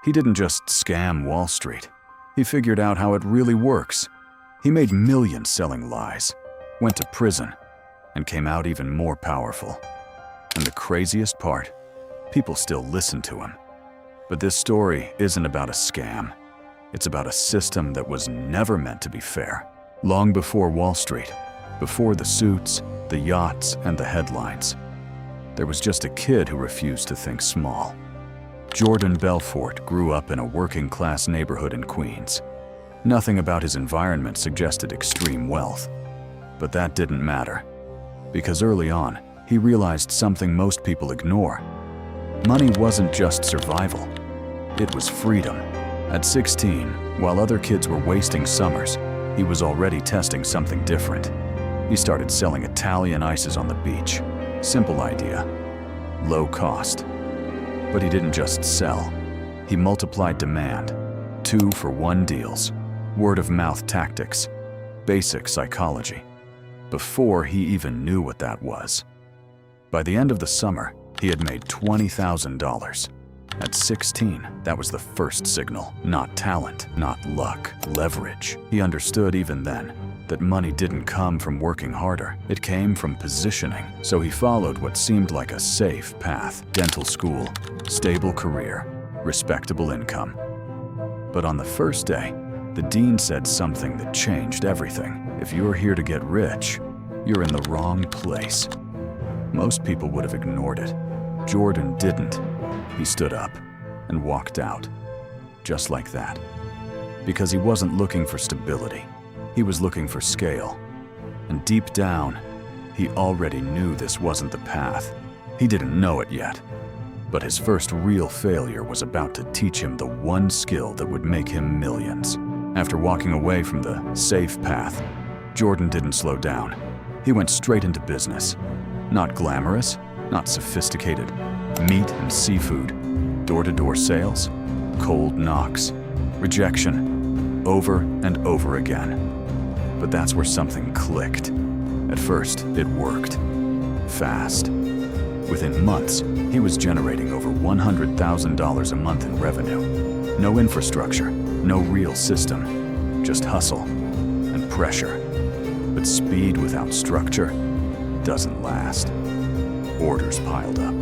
He didn't just scam Wall Street. He figured out how it really works. He made millions selling lies, went to prison, and came out even more powerful. And the craziest part, people still listen to him. But this story isn't about a scam. It's about a system that was never meant to be fair. Long before Wall Street, before the suits, the yachts, and the headlines, there was just a kid who refused to think small. Jordan Belfort grew up in a working-class neighborhood in Queens. Nothing about his environment suggested extreme wealth. But that didn't matter, because early on, he realized something most people ignore. Money wasn't just survival, it was freedom. At 16, while other kids were wasting summers, he was already testing something different. He started selling Italian ices on the beach. Simple idea, low cost. But he didn't just sell. He multiplied demand. 2-for-1 deals, word-of-mouth tactics, basic psychology. Before he even knew what that was. By the end of the summer, he had made $20,000. At 16, that was the first signal. Not talent, not luck, leverage. He understood even then that money didn't come from working harder. It came from positioning. So he followed what seemed like a safe path. Dental school, stable career, respectable income. But on the first day, the dean said something that changed everything. If you're here to get rich, you're in the wrong place. Most people would have ignored it. Jordan didn't. He stood up and walked out, just like that. Because he wasn't looking for stability. He was looking for scale. And deep down, he already knew this wasn't the path. He didn't know it yet. But his first real failure was about to teach him the one skill that would make him millions. After walking away from the safe path, Jordan didn't slow down. He went straight into business. Not glamorous, not sophisticated. Meat and seafood, door-to-door sales, cold knocks, rejection, over and over again. But that's where something clicked. At first, it worked. Fast. Within months, he was generating over $100,000 a month in revenue. No infrastructure, no real system, just hustle and pressure. But speed without structure doesn't last. Orders piled up.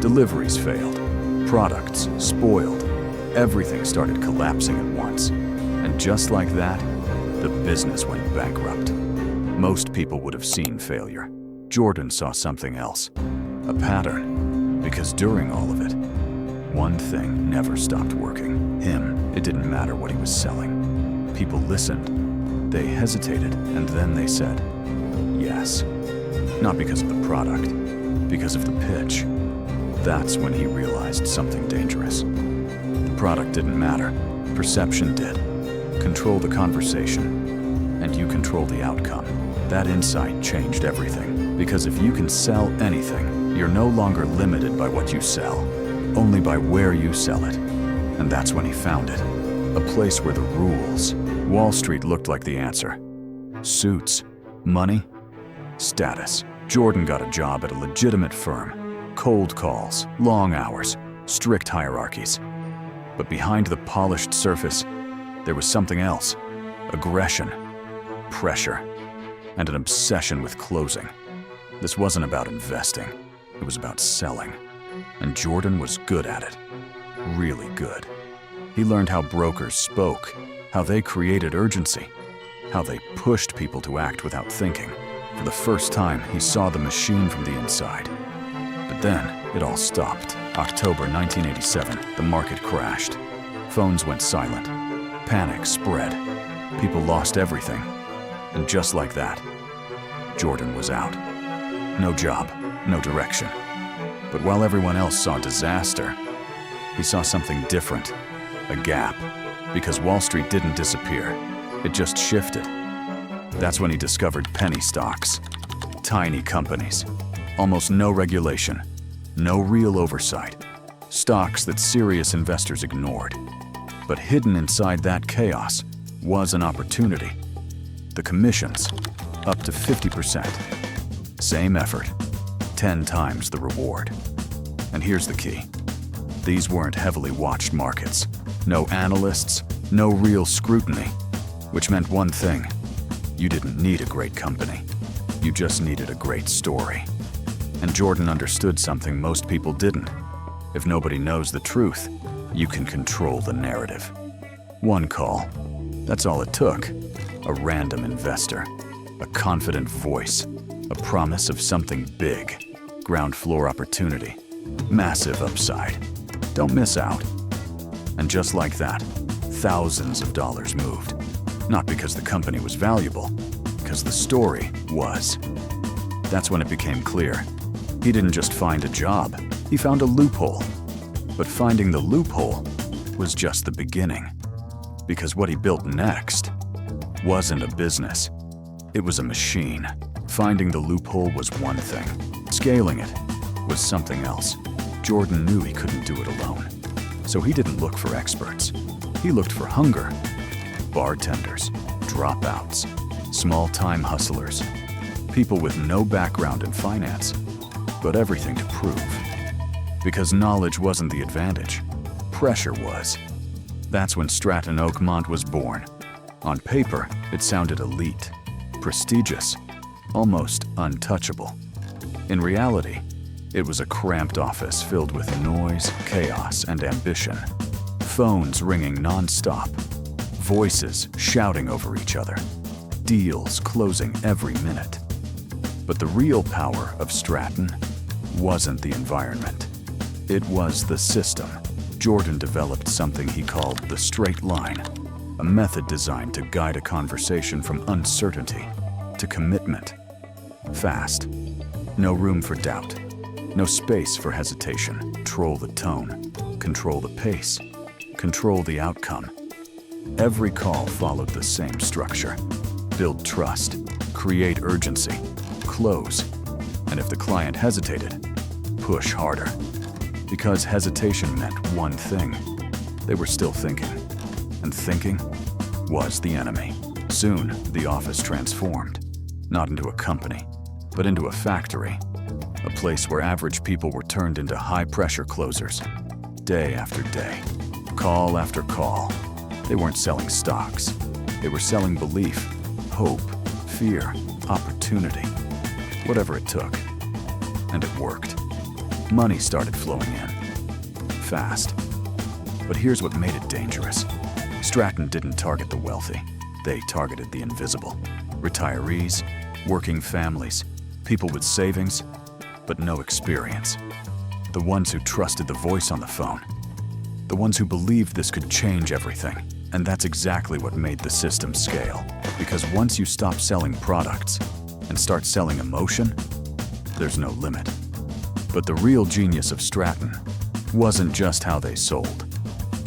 Deliveries failed. Products spoiled. Everything started collapsing at once. And just like that, the business went bankrupt. Most people would have seen failure. Jordan saw something else. A pattern. Because during all of it, one thing never stopped working. Him. It didn't matter what he was selling. People listened. They hesitated, and then they said, yes. Not because of the product, because of the pitch. That's when he realized something dangerous. The product didn't matter. Perception did. Control the conversation, and you control the outcome. That insight changed everything. Because if you can sell anything, you're no longer limited by what you sell, only by where you sell it. And that's when he found it. A place where the rules. Wall Street looked like the answer. Suits, money, status. Jordan got a job at a legitimate firm. Cold calls, long hours, strict hierarchies. But behind the polished surface, there was something else. Aggression, pressure, and an obsession with closing. This wasn't about investing. It was about selling. And Jordan was good at it. Really good. He learned how brokers spoke, how they created urgency, how they pushed people to act without thinking. For the first time, he saw the machine from the inside. But then, it all stopped. October 1987, the market crashed. Phones went silent. Panic spread. People lost everything. And just like that, Jordan was out. No job, no direction. But while everyone else saw disaster, he saw something different. A gap. Because Wall Street didn't disappear. It just shifted. That's when he discovered penny stocks. Tiny companies. Almost no regulation. No real oversight. Stocks that serious investors ignored. But hidden inside that chaos was an opportunity. The commissions, up to 50%. Same effort, 10 times the reward. And here's the key. These weren't heavily watched markets. No analysts, no real scrutiny. Which meant one thing: you didn't need a great company. You just needed a great story. And Jordan understood something most people didn't. If nobody knows the truth, you can control the narrative. One call. That's all it took. A random investor. A confident voice. A promise of something big. Ground floor opportunity. Massive upside. Don't miss out. And just like that, thousands of dollars moved. Not because the company was valuable, because the story was. That's when it became clear. He didn't just find a job, he found a loophole. But finding the loophole was just the beginning. Because what he built next wasn't a business. It was a machine. Finding the loophole was one thing. Scaling it was something else. Jordan knew he couldn't do it alone. So he didn't look for experts. He looked for hunger. Bartenders, dropouts, small-time hustlers, people with no background in finance, but everything to prove. Because knowledge wasn't the advantage, pressure was. That's when Stratton Oakmont was born. On paper, it sounded elite, prestigious, almost untouchable. In reality, it was a cramped office filled with noise, chaos, and ambition. Phones ringing non-stop, voices shouting over each other, deals closing every minute. But the real power of Stratton wasn't the environment. It was the system. Jordan developed something he called the straight line, a method designed to guide a conversation from uncertainty to commitment. Fast. No room for doubt. No space for hesitation. Control the tone. Control the pace. Control the outcome. Every call followed the same structure. Build trust. Create urgency. Close. And if the client hesitated, push harder. Because hesitation meant one thing. They were still thinking. And thinking was the enemy. Soon, the office transformed. Not into a company, but into a factory. A place where average people were turned into high-pressure closers. Day after day. Call after call. They weren't selling stocks. They were selling belief, hope, fear, opportunity. Whatever it took. And it worked. Money started flowing in. Fast. But here's what made it dangerous. Stratton didn't target the wealthy. They targeted the invisible. Retirees, working families, people with savings, but no experience. The ones who trusted the voice on the phone. The ones who believed this could change everything. And that's exactly what made the system scale. Because once you stop selling products and start selling emotion, there's no limit. But the real genius of Stratton wasn't just how they sold.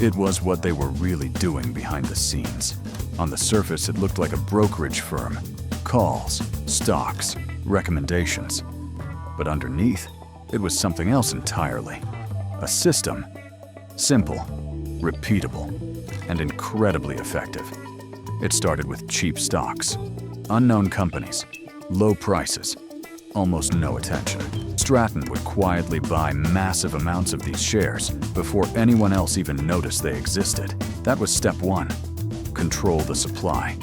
It was what they were really doing behind the scenes. On the surface, it looked like a brokerage firm. Calls, stocks, recommendations. But underneath, it was something else entirely. A system. Simple, repeatable, and incredibly effective. It started with cheap stocks, unknown companies, low prices, almost no attention. Stratton would quietly buy massive amounts of these shares before anyone else even noticed they existed. That was step one. Control the supply.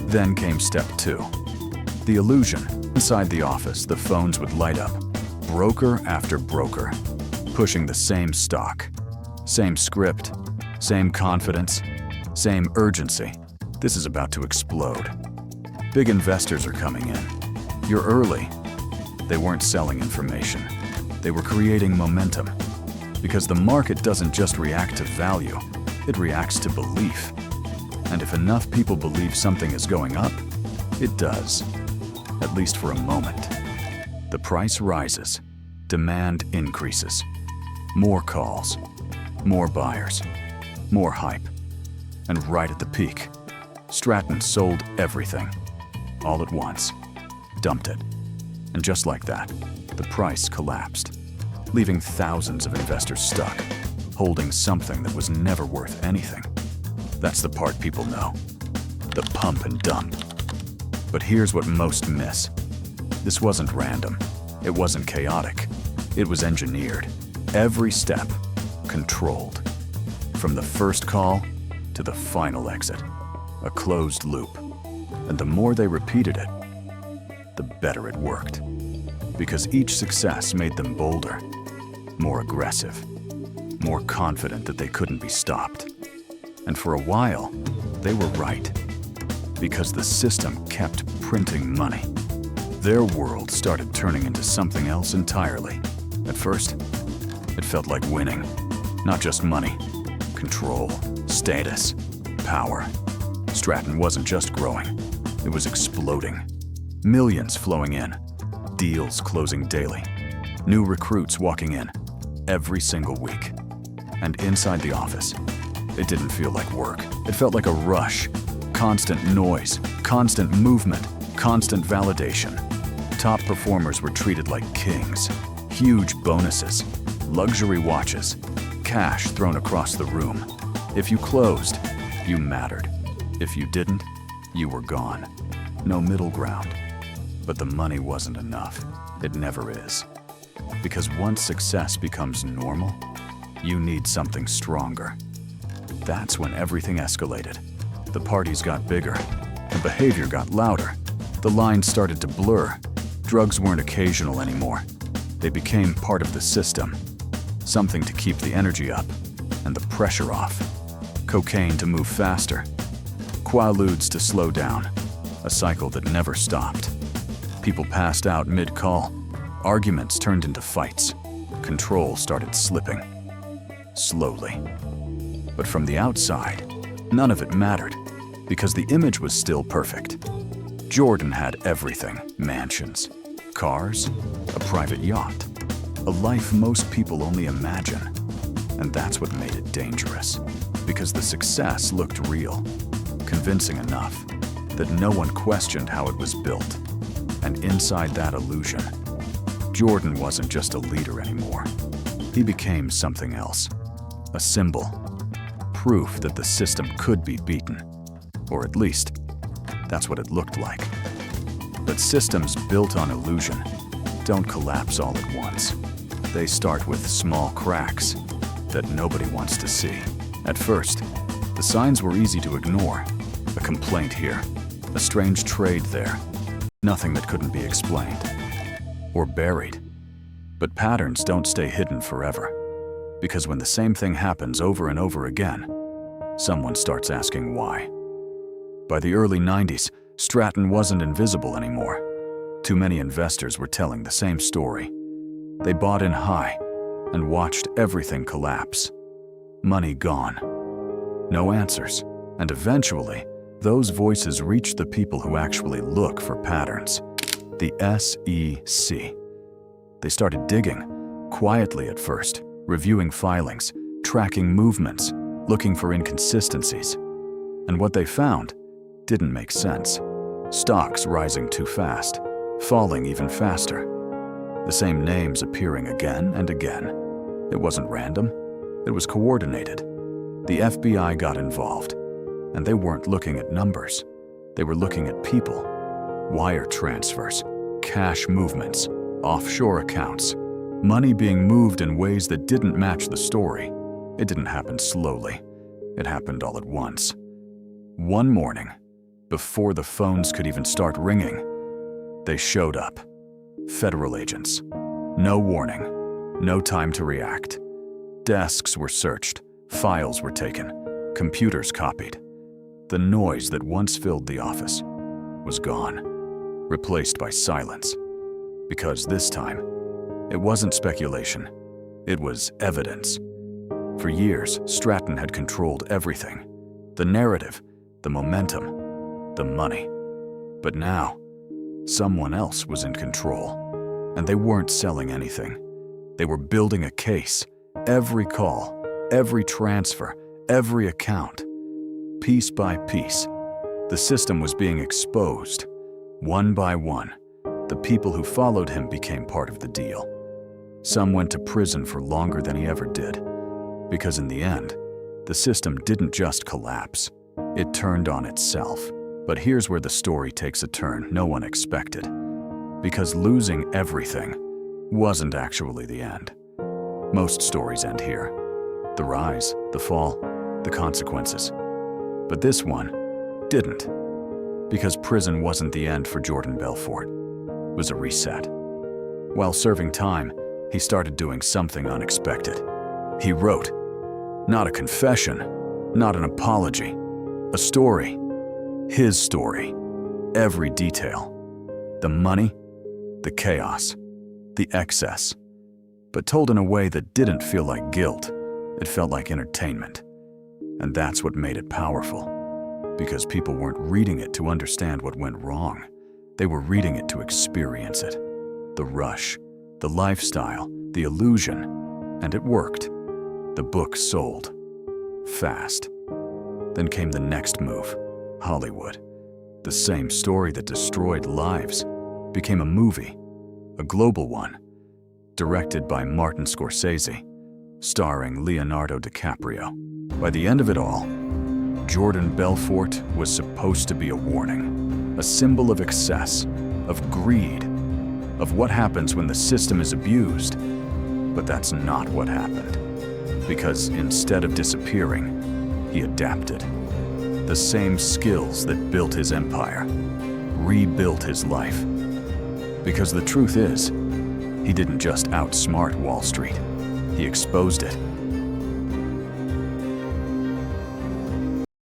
Then came step two. The illusion. Inside the office, the phones would light up. Broker after broker, pushing the same stock. Same script, same confidence, same urgency. This is about to explode. Big investors are coming in. You're early. They weren't selling information. They were creating momentum. Because the market doesn't just react to value, it reacts to belief. And if enough people believe something is going up, it does. At least for a moment. The price rises. Demand increases. More calls. More buyers. More hype. And right at the peak, Stratton sold everything. All at once. Dumped it. And just like that, the price collapsed, leaving thousands of investors stuck, holding something that was never worth anything. That's the part people know. The pump and dump. But here's what most miss. This wasn't random. It wasn't chaotic. It was engineered. Every step. controlled. From the first call to the final exit, a closed loop. And the more they repeated it, the better it worked. Because each success made them bolder, more aggressive, more confident that they couldn't be stopped. And for a while, they were right. Because the system kept printing money. Their world started turning into something else entirely. At first, it felt like winning. Not just money, control, status, power. Stratton wasn't just growing, it was exploding. Millions flowing in, deals closing daily, new recruits walking in every single week. And inside the office, it didn't feel like work. It felt like a rush. Constant noise, constant movement, constant validation. Top performers were treated like kings. Huge bonuses, luxury watches, cash thrown across the room. If you closed, you mattered. If you didn't, you were gone. No middle ground. But the money wasn't enough. It never is. Because once success becomes normal, you need something stronger. That's when everything escalated. The parties got bigger. The behavior got louder. The lines started to blur. Drugs weren't occasional anymore. They became part of the system. Something to keep the energy up and the pressure off. Cocaine to move faster. Quaaludes to slow down. A cycle that never stopped. People passed out mid-call. Arguments turned into fights. Control started slipping. Slowly. But from the outside, none of it mattered, because the image was still perfect. Jordan had everything: mansions, cars, a private yacht, a life most people only imagine. And that's what made it dangerous, because the success looked real, convincing enough that no one questioned how it was built. And inside that illusion, Jordan wasn't just a leader anymore. He became something else, a symbol. Proof that the system could be beaten. Or at least, that's what it looked like. But systems built on illusion don't collapse all at once. They start with small cracks that nobody wants to see. At first, the signs were easy to ignore. A complaint here, a strange trade there. Nothing that couldn't be explained. Or buried. But patterns don't stay hidden forever. Because when the same thing happens over and over again, someone starts asking why. By the early 90s, Stratton wasn't invisible anymore. Too many investors were telling the same story. They bought in high and watched everything collapse. Money gone. No answers. And eventually, those voices reached the people who actually look for patterns. The SEC. They started digging, quietly at first, reviewing filings, tracking movements, looking for inconsistencies. And what they found didn't make sense. Stocks rising too fast, falling even faster. The same names appearing again and again. It wasn't random, it was coordinated. The FBI got involved, and they weren't looking at numbers. They were looking at people. Wire transfers, cash movements, offshore accounts. Money being moved in ways that didn't match the story. It didn't happen slowly. It happened all at once. One morning, before the phones could even start ringing, they showed up. Federal agents. No warning. No time to react. Desks were searched. Files were taken. Computers copied. The noise that once filled the office was gone, replaced by silence. Because this time, it wasn't speculation. It was evidence. For years, Stratton had controlled everything. The narrative, the momentum, the money. But now, someone else was in control. And they weren't selling anything. They were building a case. Every call, every transfer, every account. Piece by piece, the system was being exposed. One by one, the people who followed him became part of the deal. Some went to prison for longer than he ever did. Because in the end, the system didn't just collapse. It turned on itself. But here's where the story takes a turn no one expected. Because losing everything wasn't actually the end. Most stories end here. The rise, the fall, the consequences. But this one didn't. Because prison wasn't the end for Jordan Belfort. It was a reset. While serving time, he started doing something unexpected. He wrote, not a confession, not an apology, a story. His story. Every detail. The money, the chaos, the excess. But told in a way that didn't feel like guilt. It felt like entertainment. And that's what made it powerful. Because people weren't reading it to understand what went wrong. They were reading it to experience it. The rush, the lifestyle, the illusion. And it worked. The book sold. Fast. Then came the next move, Hollywood. The same story that destroyed lives became a movie, a global one, directed by Martin Scorsese, starring Leonardo DiCaprio. By the end of it all, Jordan Belfort was supposed to be a warning, a symbol of excess, of greed, of what happens when the system is abused. But that's not what happened. Because instead of disappearing, he adapted. The same skills that built his empire, rebuilt his life. Because the truth is, he didn't just outsmart Wall Street, he exposed it.